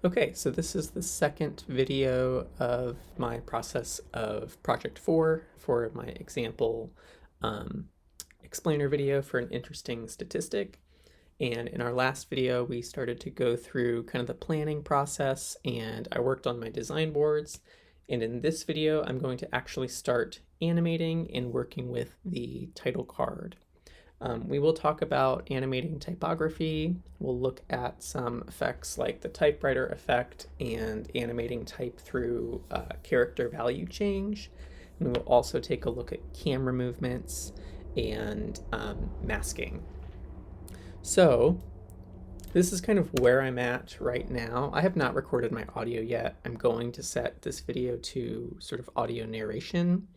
Okay, so this is the second video of my process of Project 4 for my example um, explainer video for an interesting statistic. And in our last video, we started to go through kind of the planning process and I worked on my design boards. And in this video, I'm going to actually start animating and working with the title card. We will talk about animating typography. We'll look at some effects like the typewriter effect and animating type through character value change. And we will also take a look at camera movements and masking. So this is kind of where I'm at right now. I have not recorded my audio yet. I'm going to set this video to sort of audio narration.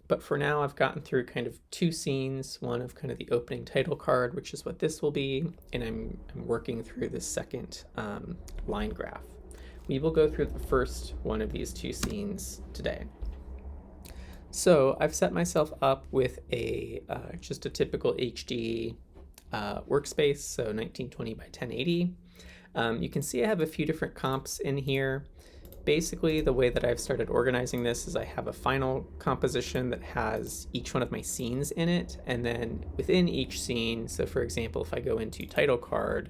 But for now, I've gotten through kind of two scenes, one of kind of the opening title card, which is what this will be, and I'm working through the second line graph. We will go through the first one of these two scenes today. So I've set myself up with a just a typical HD workspace, so 1920 by 1080. You can see I have a few different comps in here. Basically, the way that I've started organizing this is I have a final composition that has each one of my scenes in it, and then within each scene, so for example, if I go into title card,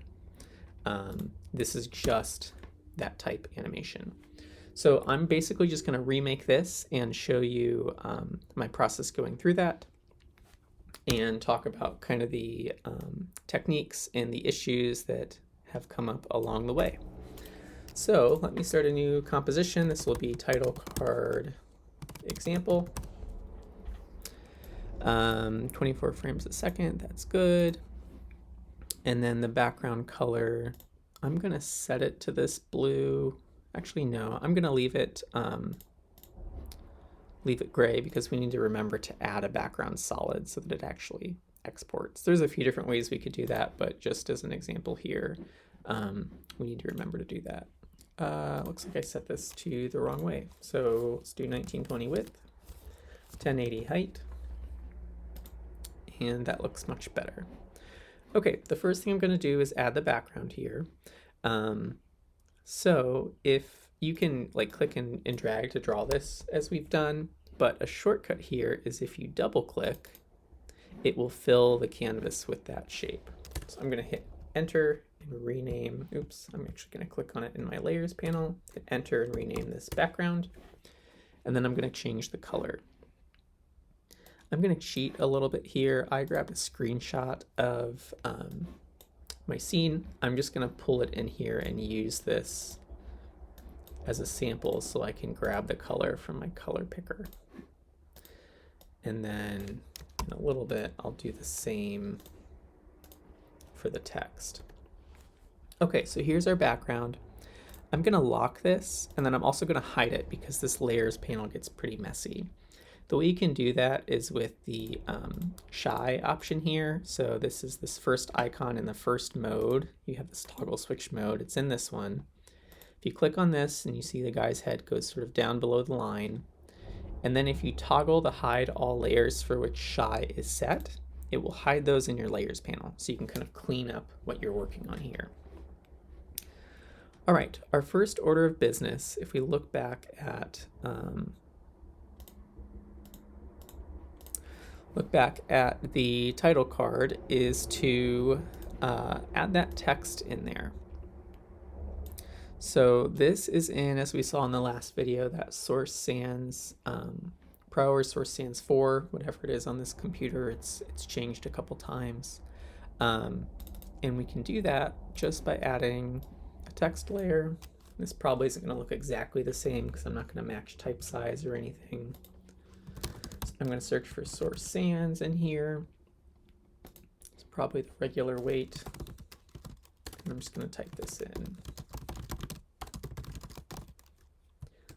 this is just that type animation. So I'm basically just going to remake this and show you my process going through that and talk about kind of the techniques and the issues that have come up along the way. So let me start a new composition. This will be title card example. 24 frames a second, that's good. And then the background color, I'm gonna set it to this blue. Actually, no, I'm gonna leave it gray because we need to remember to add a background solid so that it actually exports. There's a few different ways we could do that, but just as an example here, we need to remember to do that. Looks like I set this to the wrong way. So let's do 1920 width, 1080 height, and that looks much better. Okay, the first thing I'm going to do is add the background here. So if you can like click and drag to draw this as we've done, but a shortcut here is if you double click, it will fill the canvas with that shape. So I'm going to hit enter and rename, oops, I'm actually going to click on it in my layers panel, hit enter and rename this background, and then I'm going to change the color. I'm going to cheat a little bit here. I grabbed a screenshot of my scene. I'm just going to pull it in here and use this as a sample so I can grab the color from my color picker. And then in a little bit, I'll do the same for the text. Okay, so here's our background. I'm gonna lock this, and then I'm also gonna hide it because this layers panel gets pretty messy. The way you can do that is with the shy option here. So this is this first icon in the first mode. You have this toggle switch mode, it's in this one. If you click on this and you see the guy's head goes sort of down below the line, and then if you toggle the hide all layers for which shy is set, it will hide those in your layers panel. So you can kind of clean up what you're working on here. All right, our first order of business, if we look back at the title card, is to add that text in there. So this is in, as we saw in the last video, that Source Sans Pro or Source Sans 4, whatever it is on this computer. It's changed a couple times. And we can do that just by adding a text layer. This probably isn't going to look exactly the same because I'm not going to match type size or anything. So I'm going to search for Source Sans in here. It's probably the regular weight. And I'm just going to type this in.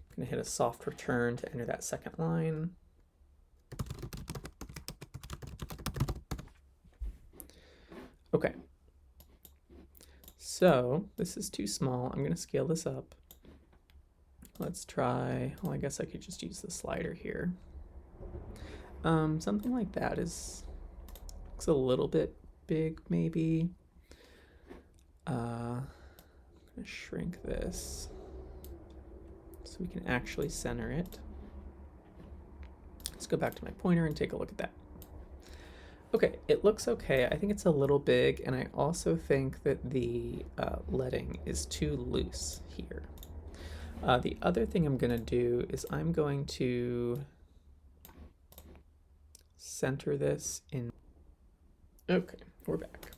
I'm going to hit a soft return to enter that second line. Okay. So this is too small. I'm going to scale this up. Let's try, well, I guess I could just use the slider here. Something like that looks a little bit big, maybe. I'm going to to shrink this so we can actually center it. Let's go back to my pointer and take a look at that. Okay, it looks okay. I think it's a little big, and I also think that the leading is too loose here. The other thing I'm going to do is I'm going to center this in. Okay, we're back.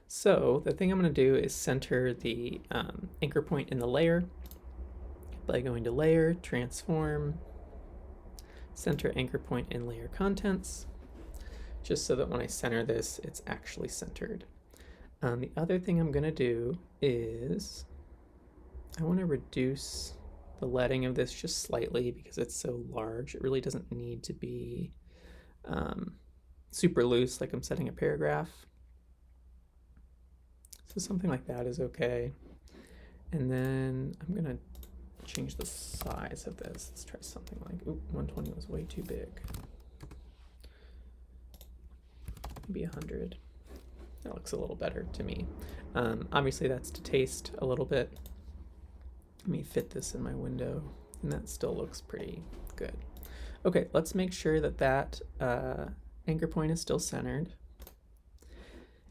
So the thing I'm going to do is center the anchor point in the layer by going to Layer, Transform, Center Anchor Point in Layer Contents, just so that when I center this, it's actually centered. The other thing I'm going to do is I want to reduce the leading of this just slightly because it's so large. It really doesn't need to be super loose like I'm setting a paragraph. So something like that is okay. And then I'm going to change the size of this. Let's try something like, 120 was way too big. Maybe 100. That looks a little better to me. Obviously that's to taste a little bit. Let me fit this in my window, and that still looks pretty good. Okay, let's make sure that that anchor point is still centered.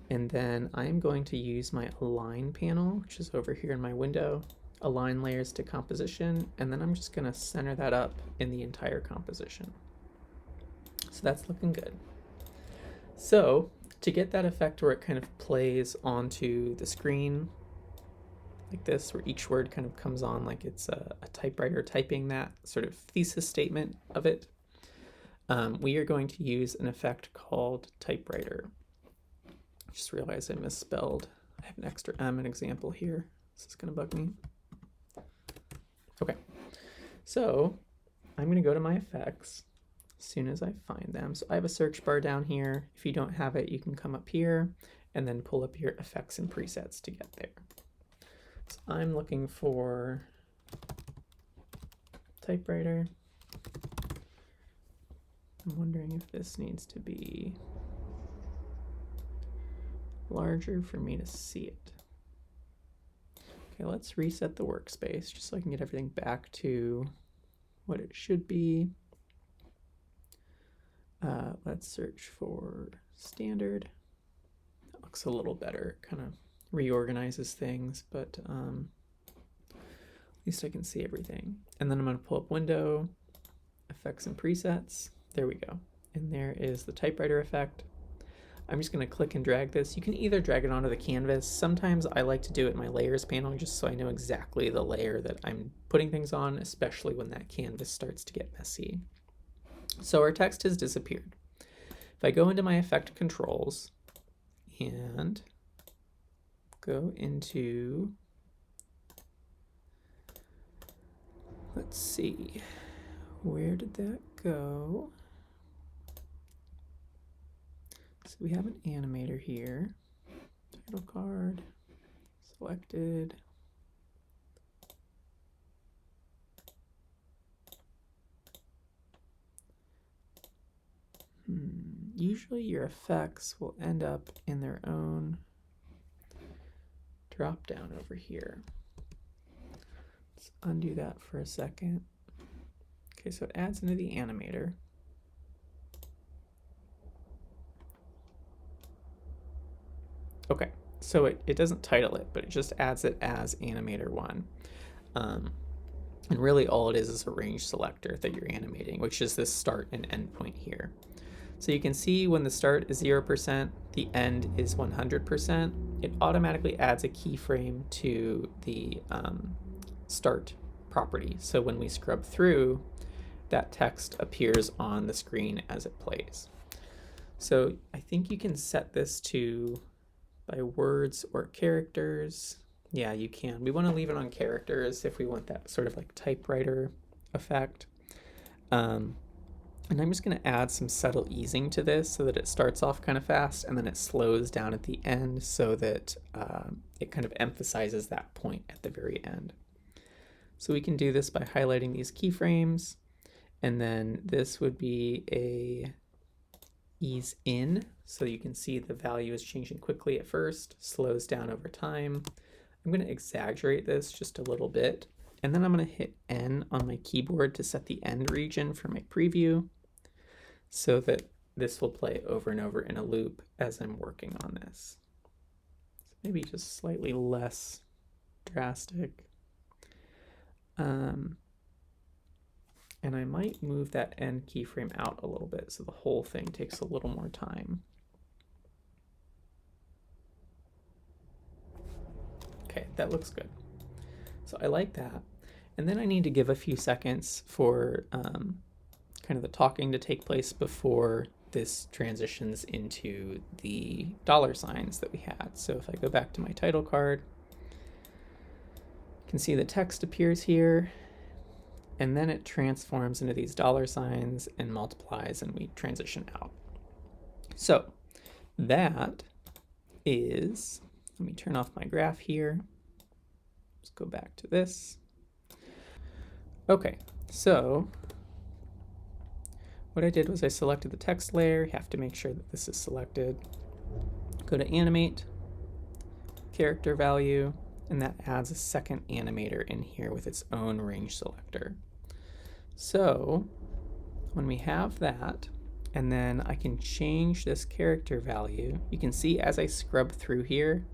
And then I'm going to use my Align panel, which is over here in my window, Align Layers to Composition, and then I'm just going to center that up in the entire composition. So that's looking good. So to get that effect where it kind of plays onto the screen like this, where each word kind of comes on like it's a typewriter typing that sort of thesis statement of it, we are going to use an effect called typewriter. Just realized I misspelled. I have an extra M, an example here. This is going to bug me. Okay, so I'm going to go to my effects as soon as I find them. So I have a search bar down here. If you don't have it, you can come up here and then pull up your effects and presets to get there. So I'm looking for typewriter. I'm wondering if this needs to be larger for me to see it. Okay, let's reset the workspace just so I can get everything back to what it should be. Let's search for standard. That looks a little better, kind of reorganizes things, but at least I can see everything. And then I'm going to pull up Window, Effects and Presets. There we go. And there is the typewriter effect. I'm just going to click and drag this. You can either drag it onto the canvas. Sometimes I like to do it in my layers panel just so I know exactly the layer that I'm putting things on, especially when that canvas starts to get messy. So our text has disappeared. If I go into my effect controls and go into, let's see, where did that go? So we have an animator here, title card, selected. Usually your effects will end up in their own drop down over here. Let's undo that for a second. Okay, so it adds into the animator. Okay, so it doesn't title it, but it just adds it as animator 1. And really all it is a range selector that you're animating, which is this start and end point here. So you can see when the start is 0%, the end is 100%. It automatically adds a keyframe to the start property. So when we scrub through, that text appears on the screen as it plays. So I think you can set this to by words or characters. Yeah, you can. We want to leave it on characters if we want that sort of like typewriter effect. And I'm just going to add some subtle easing to this so that it starts off kind of fast and then it slows down at the end so that it kind of emphasizes that point at the very end. So we can do this by highlighting these keyframes, and then this would be a ease in, so you can see the value is changing quickly at first, slows down over time. I'm going to exaggerate this just a little bit, and then I'm going to hit N on my keyboard to set the end region for my preview so that this will play over and over in a loop as I'm working on this. So maybe just slightly less drastic. And I might move that end keyframe out a little bit so the whole thing takes a little more time. Okay, that looks good. So I like that. And then I need to give a few seconds for kind of the talking to take place before this transitions into the dollar signs that we had. So if I go back to my title card, you can see the text appears here, and then it transforms into these dollar signs and multiplies, and we transition out. So that is, let me turn off my graph here. Let's go back to this. Okay, so what I did was I selected the text layer. You have to make sure that this is selected. Go to animate, character value, and that adds a second animator in here with its own range selector. So when we have that, and then I can change this character value, you can see as I scrub through here,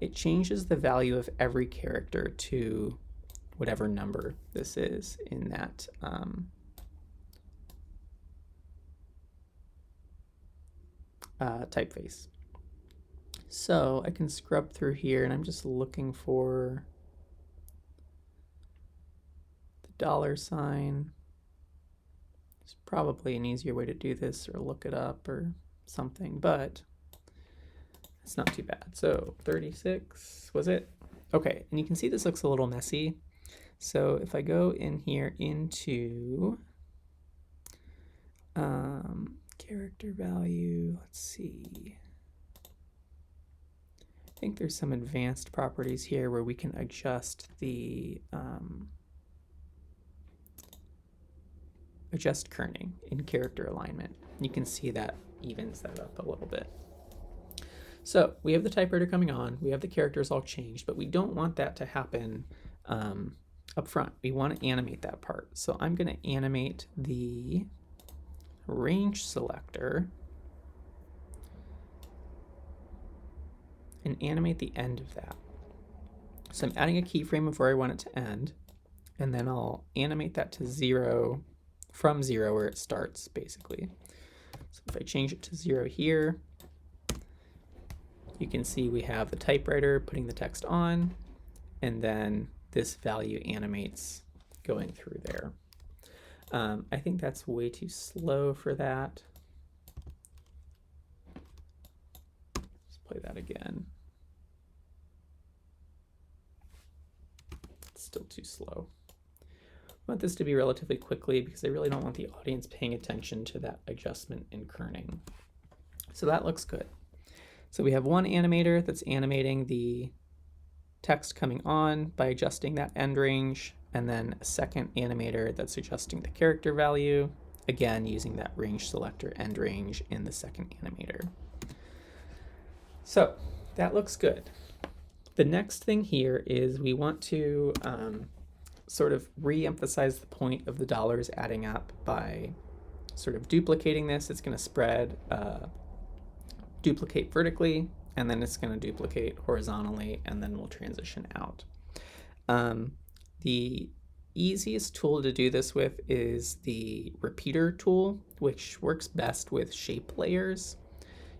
it changes the value of every character to whatever number this is in that typeface. So I can scrub through here, and I'm just looking for the dollar sign. It's probably an easier way to do this, or look it up or something, but it's not too bad. So 36 was it? Okay, and you can see this looks a little messy. So if I go in here into character value, let's see. I think there's some advanced properties here where we can adjust the adjust kerning in character alignment. You can see that evens that up a little bit. So we have the typewriter coming on, we have the characters all changed, but we don't want that to happen up front. We want to animate that part. So I'm going to animate the range selector and animate the end of that. So I'm adding a keyframe of where I want it to end, and then I'll animate that to 0 from 0 where it starts, basically. So if I change it to 0 here, you can see we have the typewriter putting the text on, and then this value animates going through there. I think that's way too slow for that. Let's play that again. It's still too slow. I want this to be relatively quickly because I really don't want the audience paying attention to that adjustment in kerning. So that looks good. So we have one animator that's animating the text coming on by adjusting that end range, and then a second animator that's adjusting the character value, again using that range selector end range in the second animator. So that looks good. The next thing here is we want to sort of re-emphasize the point of the dollars adding up by sort of duplicating this. It's going to spread, duplicate vertically, and then it's going to duplicate horizontally, and then we'll transition out. The easiest tool to do this with is the repeater tool, which works best with shape layers.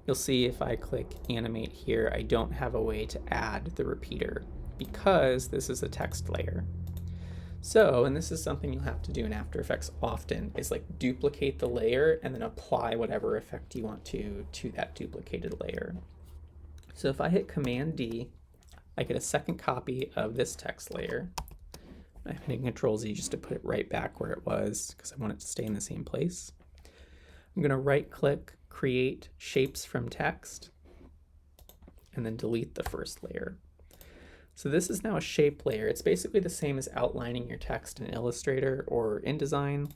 You'll see if I click animate here, I don't have a way to add the repeater because this is a text layer. So, and this is something you'll have to do in After Effects often, is like duplicate the layer and then apply whatever effect you want to that duplicated layer. So if I hit Command D, I get a second copy of this text layer. I'm hitting Control Z just to put it right back where it was because I want it to stay in the same place. I'm going to right click, create shapes from text, and then delete the first layer. So this is now a shape layer. It's basically the same as outlining your text in Illustrator or InDesign.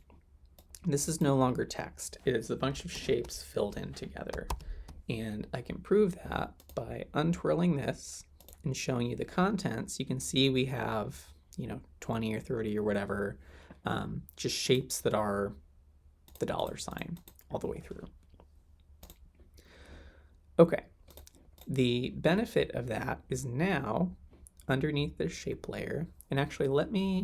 This is no longer text. It is a bunch of shapes filled in together. And I can prove that by untwirling this and showing you the contents, you can see we have, 20 or 30 or whatever, just shapes that are the dollar sign all the way through. Okay, the benefit of that is now underneath the shape layer, and actually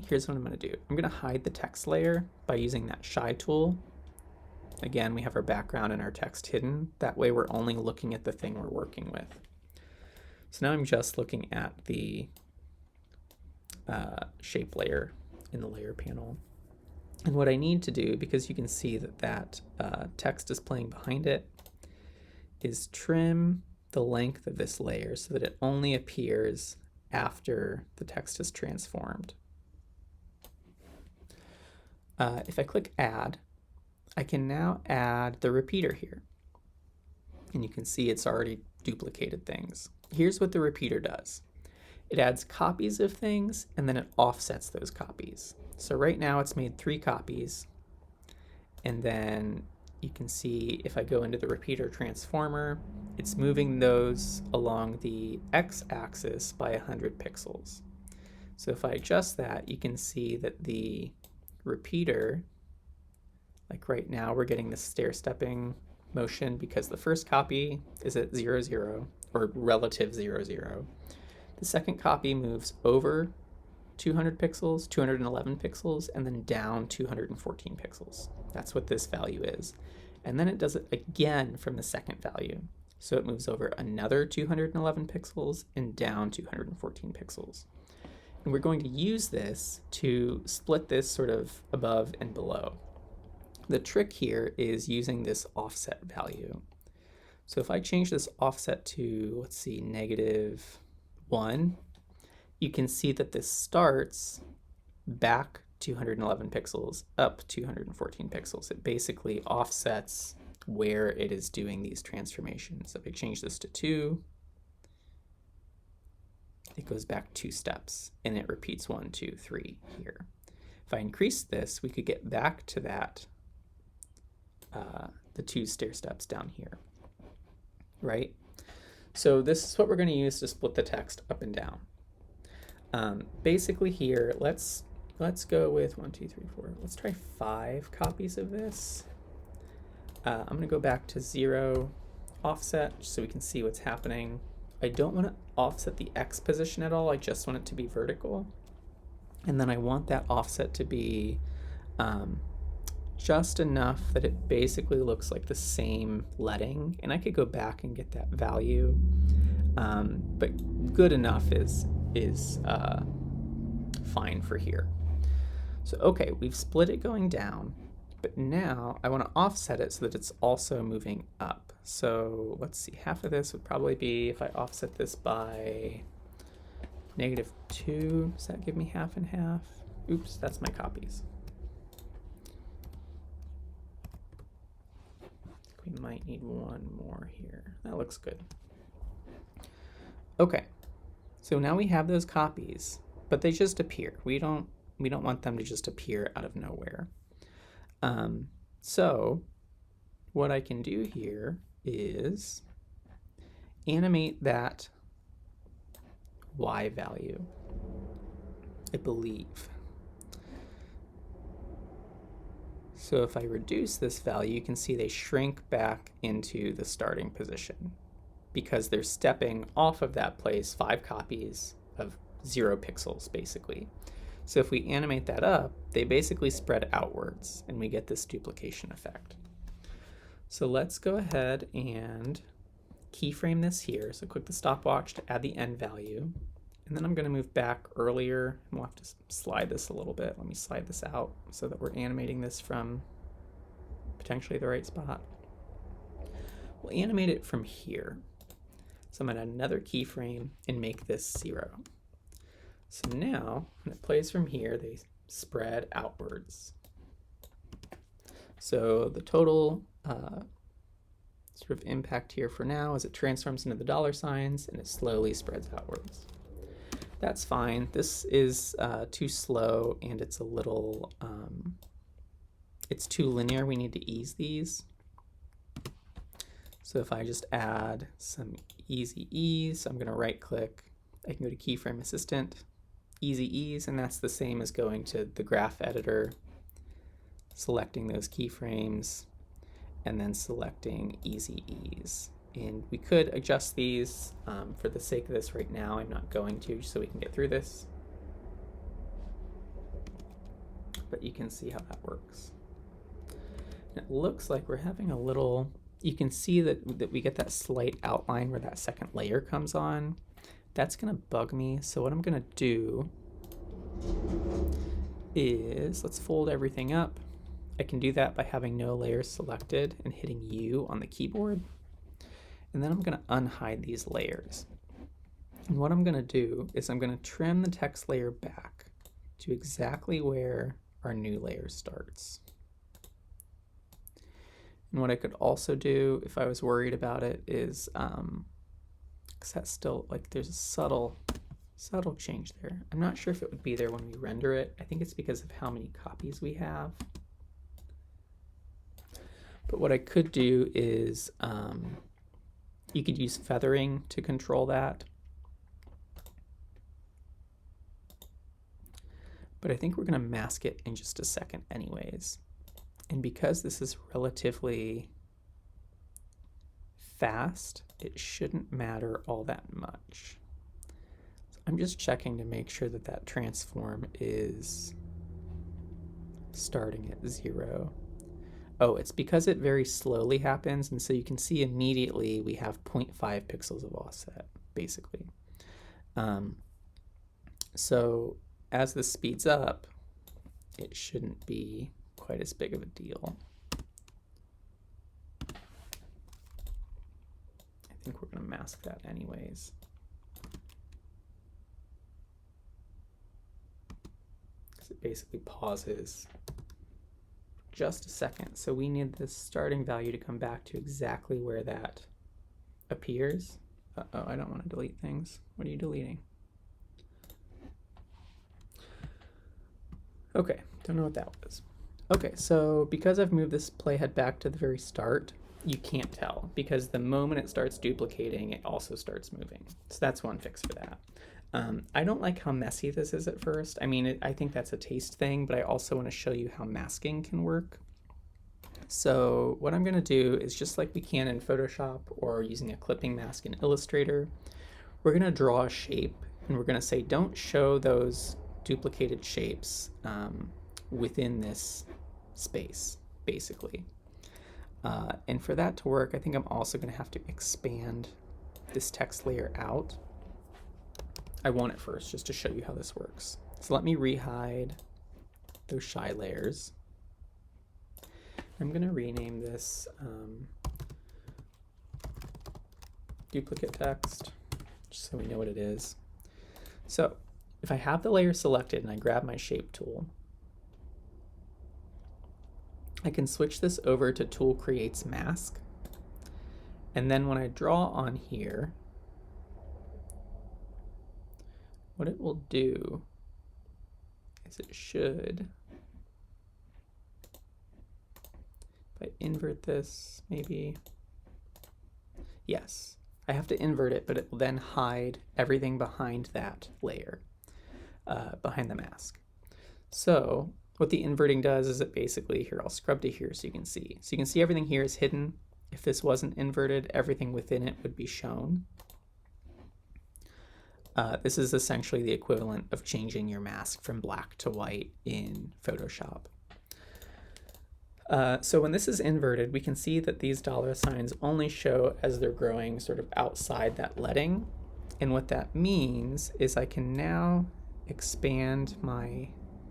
here's what I'm going to do. I'm going to hide the text layer by using that Shy tool. Again, we have our background and our text hidden. That way we're only looking at the thing we're working with. So now I'm just looking at the shape layer in the layer panel. And what I need to do, because you can see that text is playing behind it, is trim the length of this layer so that it only appears after the text is transformed. If I click Add, I can now add the repeater here. And you can see it's already duplicated things. Here's what the repeater does. It adds copies of things, and then it offsets those copies. So right now it's made 3 copies, and then you can see if I go into the repeater transformer, it's moving those along the x-axis by 100 pixels. So if I adjust that, you can see that the repeater, like right now, we're getting this stair-stepping motion because the first copy is at 0, 0, or relative 0, 0. The second copy moves over 200 pixels, 211 pixels, and then down 214 pixels. That's what this value is. And then it does it again from the second value. So it moves over another 211 pixels and down 214 pixels. And we're going to use this to split this sort of above and below. The trick here is using this offset value. So if I change this offset to, let's see, -1, you can see that this starts back 211 pixels, up 214 pixels. It basically offsets where it is doing these transformations. If I change this to 2, it goes back 2 steps, and it repeats 1, 2, 3 here. If I increase this, we could get back to that, the 2 stair steps down here, right? So this is what we're going to use to split the text up and down. Basically here, let's go with 1, 2, 3, 4. Let's try 5 copies of this. I'm going to go back to 0 offset so we can see what's happening. I don't want to offset the X position at all. I just want it to be vertical. And then I want that offset to be just enough that it basically looks like the same leading. And I could go back and get that value. But good enough is fine for here. So okay, we've split it going down, but now I want to offset it so that it's also moving up. So let's see, half of this would probably be if I offset this by -2. Does that give me half and half? Oops, that's my copies. We might need one more here. That looks good. Okay, so now we have those copies, but they just appear. We don't want them to just appear out of nowhere. So what I can do here is animate that Y value, I believe. So if I reduce this value, you can see they shrink back into the starting position because they're stepping off of that place 5 copies of 0 pixels, basically. So if we animate that up, they basically spread outwards, and we get this duplication effect. So let's go ahead and keyframe this here. So click the stopwatch to add the end value. And then I'm going to move back earlier, and we'll have to slide this a little bit. Let me slide this out so that we're animating this from potentially the right spot. We'll animate it from here. So I'm going to add another keyframe and make this 0. So now, when it plays from here, they spread outwards. So the total sort of impact here for now is it transforms into the dollar signs and it slowly spreads outwards. That's fine. This is too slow and it's a little, it's too linear. We need to ease these. So if I just add some easy ease, I'm going to right click, I can go to Keyframe Assistant, Easy Ease, and that's the same as going to the graph editor, selecting those keyframes, and then selecting Easy Ease. And we could adjust these for the sake of this right now. I'm not going to, so we can get through this. But you can see how that works. And it looks like we're having a little, you can see that we get that slight outline where that second layer comes on. That's gonna bug me. So what I'm gonna do is, let's fold everything up. I can do that by having no layers selected and hitting U on the keyboard. And then I'm gonna unhide these layers. And what I'm gonna do is I'm gonna trim the text layer back to exactly where our new layer starts. And what I could also do if I was worried about it is, because that's still, like, there's a subtle change there. I'm not sure if it would be there when we render it. I think it's because of how many copies we have. But what I could do is, you could use feathering to control that. But I think we're going to mask it in just a second anyways. And because this is relatively fast, it shouldn't matter all that much. So I'm just checking to make sure that that transform is starting at 0. Oh, it's because it very slowly happens, and so you can see immediately we have 0.5 pixels of offset, basically. So as this speeds up, it shouldn't be quite as big of a deal. I think we're going to mask that anyways. Because it basically pauses just a second. So we need this starting value to come back to exactly where that appears. Uh-oh, I don't want to delete things. What are you deleting? Okay, don't know what that was. Okay, so because I've moved this playhead back to the very start, you can't tell because the moment it starts duplicating, it also starts moving. So that's one fix for that. I don't like how messy this is at first. I mean, I think that's a taste thing, but I also want to show you how masking can work. So what I'm going to do is just like we can in Photoshop or using a clipping mask in Illustrator, we're going to draw a shape and we're going to say don't show those duplicated shapes within this space, basically. And for that to work, I think I'm also going to have to expand this text layer out. I want it first just to show you how this works. So let me rehide those shy layers. I'm going to rename this duplicate text, just so we know what it is. So if I have the layer selected and I grab my shape tool, I can switch this over to Tool Creates Mask. And then when I draw on here, what it will do is it should, if I invert this, maybe, yes, I have to invert it, but it will then hide everything behind that layer, behind the mask. So what the inverting does is it basically, here, I'll scrub to here so you can see. So you can see everything here is hidden. If this wasn't inverted, everything within it would be shown. This is essentially the equivalent of changing your mask from black to white in Photoshop. So when this is inverted, we can see that these dollar signs only show as they're growing sort of outside that leading. And what that means is I can now expand my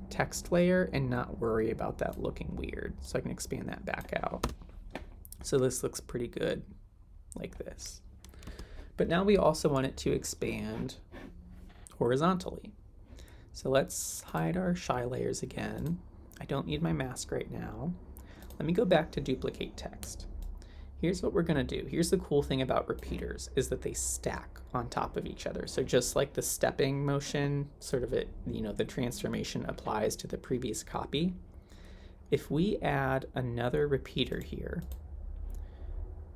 text layer and not worry about that looking weird. So I can expand that back out. So this looks pretty good like this. But now we also want it to expand horizontally. So let's hide our shy layers again. I don't need my mask right now. Let me go back to duplicate text. Here's what we're going to do. Here's the cool thing about repeaters is that they stack on top of each other. So just like the stepping motion, sort of it, you know, the transformation applies to the previous copy. If we add another repeater here,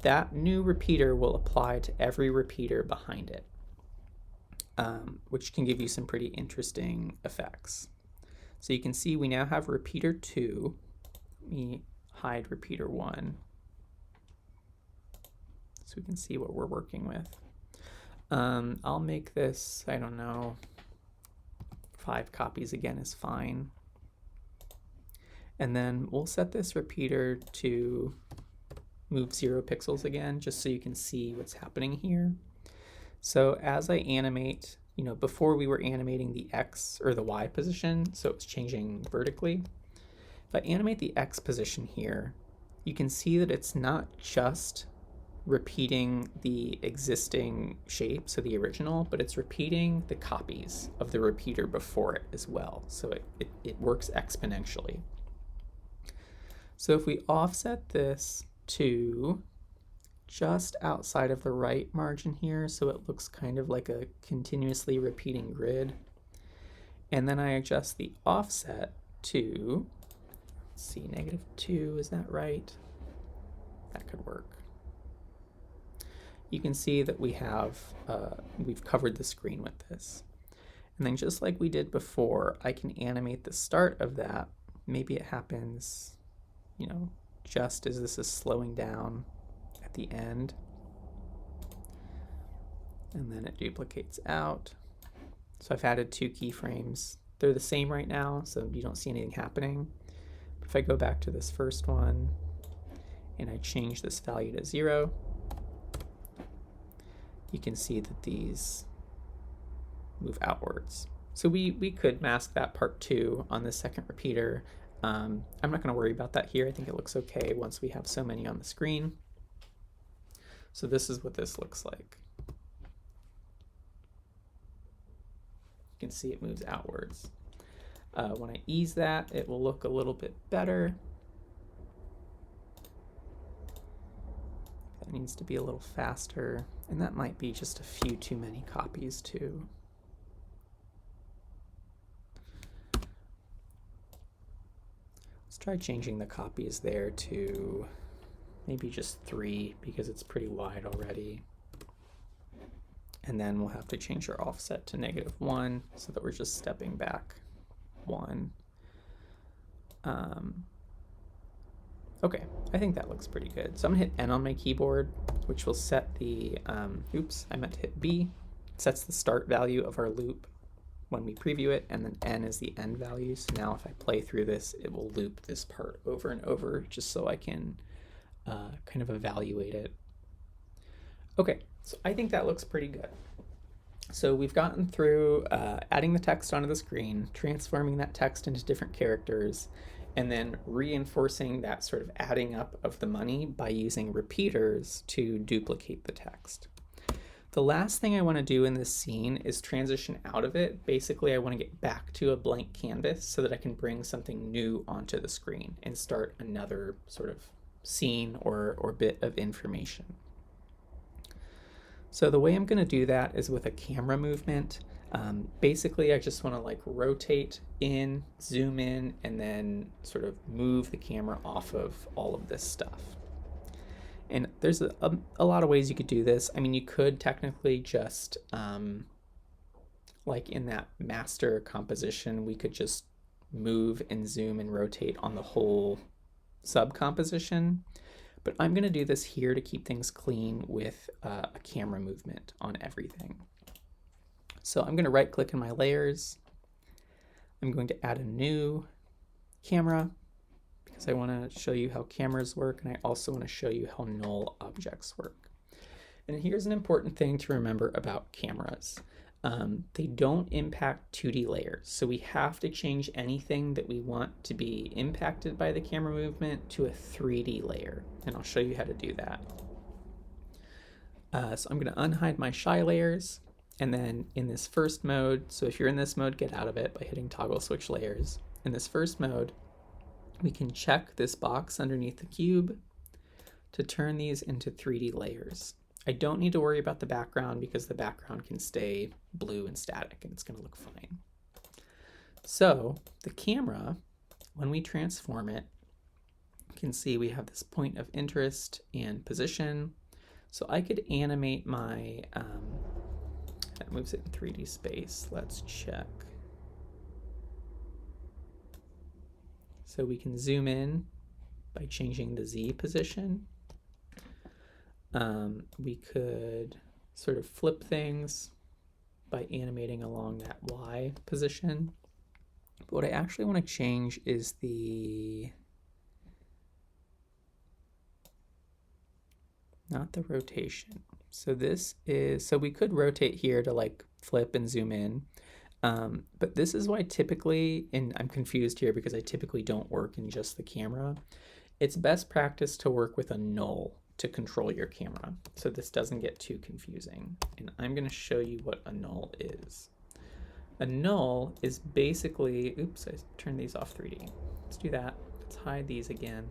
that new repeater will apply to every repeater behind it. which can give you some pretty interesting effects. So you can see we now have repeater 2. Let me hide repeater 1 so we can see what we're working with. I'll make this, I don't know, 5 copies again is fine. And then we'll set this repeater to move 0 pixels again, just so you can see what's happening here. So as I animate, before we were animating the X or the Y position, so it's changing vertically. If I animate the X position here, you can see that it's not just repeating the existing shape, so the original, but it's repeating the copies of the repeater before it as well. So it works exponentially. So if we offset this to just outside of the right margin here, so it looks kind of like a continuously repeating grid, and then I adjust the offset to, let's see, -2, is that right? That could work. You can see that we've covered the screen with this. And then just like we did before, I can animate the start of that. Maybe it happens, just as this is slowing down at the end. And then it duplicates out. So I've added 2 keyframes. They're the same right now, so you don't see anything happening. But if I go back to this first one and I change this value to 0, you can see that these move outwards. So we could mask that part 2 on the second repeater. I'm not going to worry about that here. I think it looks okay once we have so many on the screen. So this is what this looks like. You can see it moves outwards. When I ease that, it will look a little bit better. That needs to be a little faster, and that might be just a few too many copies too. Let's try changing the copies there to maybe just 3 because it's pretty wide already. And then we'll have to change our offset to -1 so that we're just stepping back 1. Okay, I think that looks pretty good. So I'm gonna hit N on my keyboard, which will set the, oops, I meant to hit B. It sets the start value of our loop when we preview it, and then N is the end value. So now if I play through this, it will loop this part over and over just so I can kind of evaluate it. Okay, so I think that looks pretty good. So we've gotten through adding the text onto the screen, transforming that text into different characters, and then reinforcing that sort of adding up of the money by using repeaters to duplicate the text. The last thing I want to do in this scene is transition out of it. Basically, I want to get back to a blank canvas so that I can bring something new onto the screen and start another sort of scene or bit of information. So the way I'm going to do that is with a camera movement. Basically, I just want to rotate in, zoom in, and then sort of move the camera off of all of this stuff. And there's a lot of ways you could do this. I mean, you could technically just, like in that master composition, we could just move and zoom and rotate on the whole sub-composition. But I'm going to do this here to keep things clean with a camera movement on everything. So I'm going to right click in my layers. I'm going to add a new camera because I want to show you how cameras work, and I also want to show you how null objects work. And here's an important thing to remember about cameras. They don't impact 2D layers, so we have to change anything that we want to be impacted by the camera movement to a 3D layer, and I'll show you how to do that. So I'm going to unhide my shy layers, and then in this first mode, so if you're in this mode, get out of it by hitting toggle switch layers. In this first mode, we can check this box underneath the cube to turn these into 3D layers. I don't need to worry about the background because the background can stay blue and static and it's going to look fine. So the camera, when we transform it, you can see we have this point of interest and position. So I could animate my That moves it in 3D space. Let's check. So we can zoom in by changing the Z position. We could sort of flip things by animating along that Y position. But what I actually want to change is not the rotation. So this is, so we could rotate here to like flip and zoom in. But this is why typically, and I'm confused here because I typically don't work in just the camera. It's best practice to work with a null to control your camera, so this doesn't get too confusing. And I'm going to show you what a null is. A null is basically, oops, I turned these off 3D. Let's do that. Let's hide these again.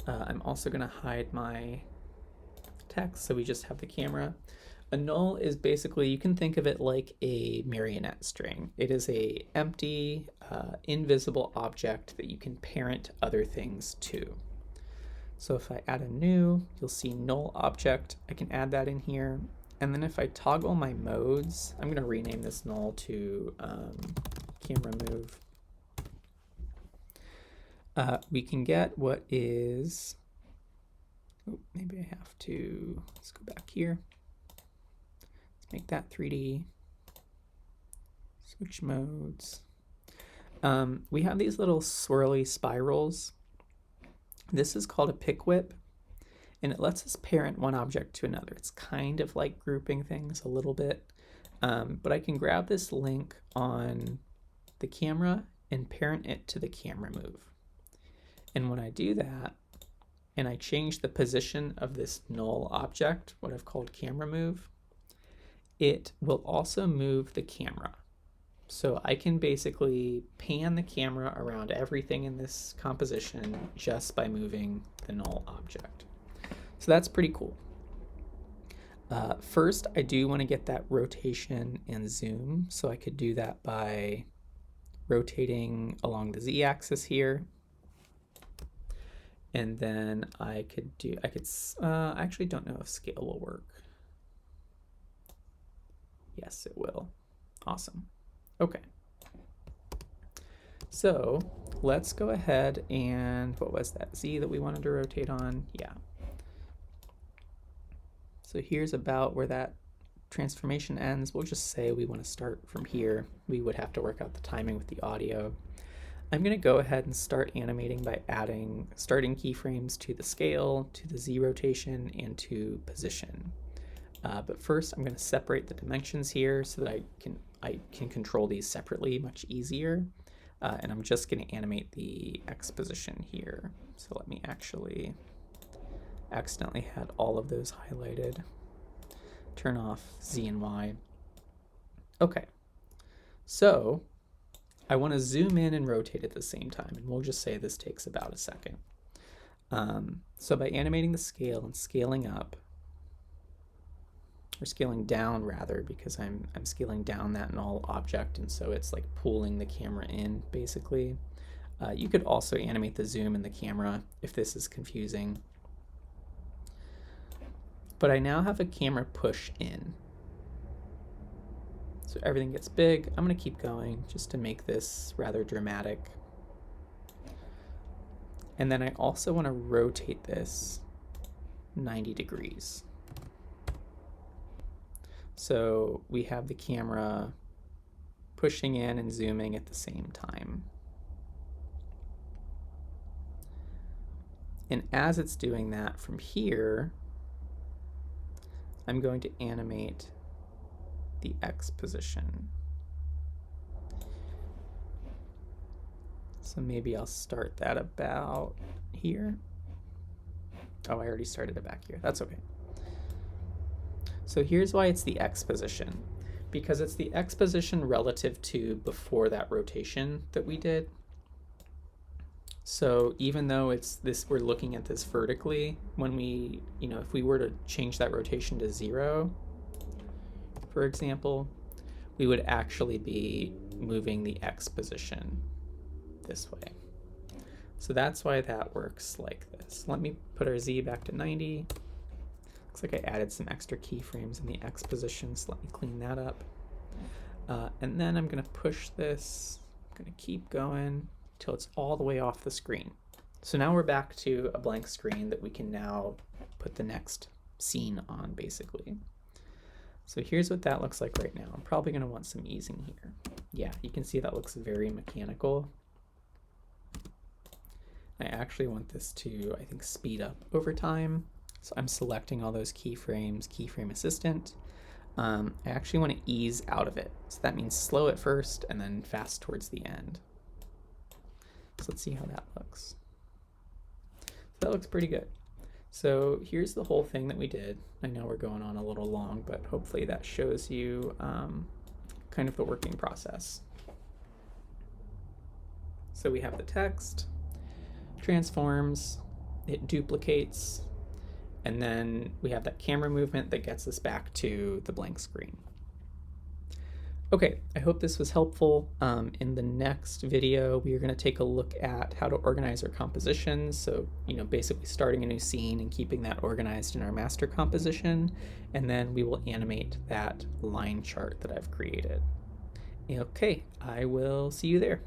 I'm also going to hide my text, so we just have the camera. A null is basically, you can think of it like a marionette string. It is a empty, invisible object that you can parent other things to. So if I add a new, you'll see null object. I can add that in here. And then if I toggle my modes, I'm going to rename this null to camera move. We can get what is, oh, maybe I have to, let's go back here. Let's make that 3D. Switch modes. We have these little swirly spirals. This is called a pick whip, and it lets us parent one object to another. It's kind of like grouping things a little bit, but I can grab this link on the camera and parent it to the camera move. And when I do that, and I change the position of this null object, what I've called camera move, it will also move the camera. So I can basically pan the camera around everything in this composition just by moving the null object. So that's pretty cool. First, I do want to get that rotation and zoom. So I could do that by rotating along the Z-axis here. And then I actually don't know if scale will work. Yes, it will. Awesome. Okay. So let's go ahead and, what was that, Z that we wanted to rotate on? Yeah. So here's about where that transformation ends. We'll just say we want to start from here. We would have to work out the timing with the audio. I'm going to go ahead and start animating by adding starting keyframes to the scale, to the Z rotation, and to position. But first, I'm going to separate the dimensions here so that I can control these separately much easier. And I'm just going to animate the X position here. So let me actually accidentally had all of those highlighted. Turn off Z and Y. Okay, so I want to zoom in and rotate at the same time, and we'll just say this takes about a second. So by animating the scale and scaling up, or scaling down rather, because I'm scaling down that null object, and so it's like pulling the camera in basically. You could also animate the zoom in the camera if this is confusing. But I now have a camera push in. So everything gets big. I'm going to keep going just to make this rather dramatic. And then I also want to rotate this 90 degrees. So we have the camera pushing in and zooming at the same time. And as it's doing that from here, I'm going to animate the X position. So maybe I'll start that about here. Oh, I already started it back here. That's okay. So here's why it's the X position. Because it's the X position relative to before that rotation that we did. So even though it's this, we're looking at this vertically, when we, if we were to change that rotation to 0, for example, we would actually be moving the X position this way. So that's why that works like this. Let me put our Z back to 90. Looks like I added some extra keyframes in the X position, so let me clean that up. And then I'm going to push this. I'm going to keep going till it's all the way off the screen. So now we're back to a blank screen that we can now put the next scene on, basically. So here's what that looks like right now. I'm probably going to want some easing here. Yeah, you can see that looks very mechanical. I actually want this to, I think, speed up over time. So I'm selecting all those keyframes, keyframe assistant. I actually want to ease out of it. So that means slow at first and then fast towards the end. So let's see how that looks. So that looks pretty good. So here's the whole thing that we did. I know we're going on a little long, but hopefully that shows you kind of the working process. So we have the text, transforms, it duplicates, and then we have that camera movement that gets us back to the blank screen. Okay, I hope this was helpful. In the next video, we are going to take a look at how to organize our compositions. So, basically starting a new scene and keeping that organized in our master composition. And then we will animate that line chart that I've created. Okay, I will see you there.